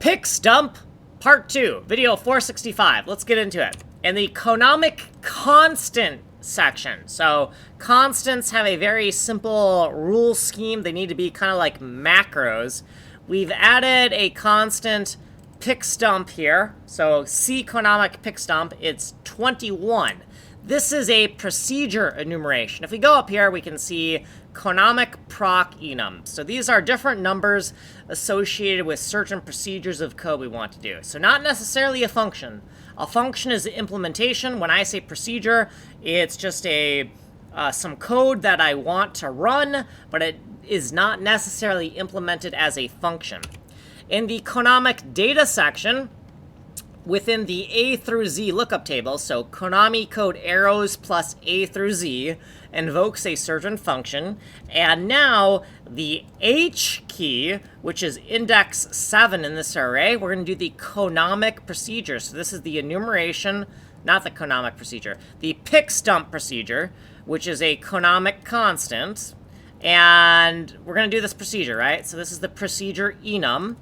Pixdump Part 2, video 465. Let's get into it. In the Konamic constant section. So constants have a very simple rule scheme. They need to be kind of like macros. We've added a constant Pixdump here. So C Konamic Pixdump, it's 21. This is a procedure enumeration. If we go up here, we can see Konamic proc enum. So these are different numbers associated with certain procedures of code we want to do. So not necessarily a function. A function is the implementation. When I say procedure, it's just some code that I want to run, but it is not necessarily implemented as a function. In the Konamic data section, within the A through Z lookup table, so Konami code arrows plus A through Z invokes a certain function, and now the H key, which is index 7 in this array, we're going to do the Konamic procedure. So this is the enumeration, not the Konamic procedure, the Pixdump procedure, which is a Konamic constant, and we're going to do this procedure, right? So this is the procedure enum,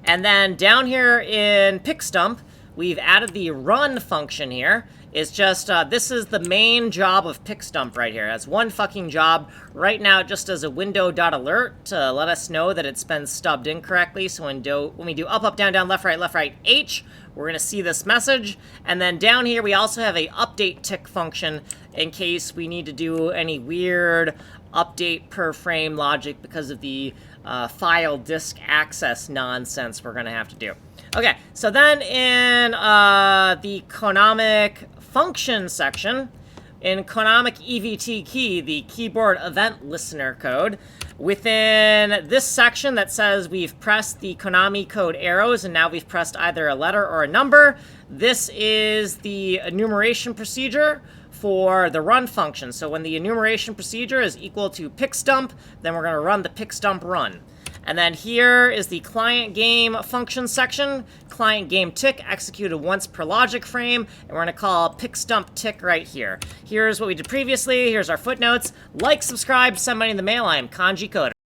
and then down here in Pixdump, we've added the run function here. It's just, this is the main job of Pixdump right here. That's one fucking job. Right now, it just does a window.alert to let us know that it's been stubbed incorrectly. So when we do up, up, down, down, left, right, H, we're going to see this message. And then down here, we also have a update tick function in case we need to do any weird update per frame logic because of the file disk access nonsense we're going to have to do. Okay, so then in the Konamic function section, in Konamic EVT key, the keyboard event listener code, within this section that says we've pressed the Konami code arrows and now we've pressed either a letter or a number, this is the enumeration procedure for the run function. So when the enumeration procedure is equal to Pixdump, then we're going to run the Pixdump run. And then here is the client game function section. Client game tick executed once per logic frame, and we're going to call Pixdump tick right here. Here's what we did previously. Here's our footnotes. Like, subscribe, send money in the mail. I am Kanji Coder.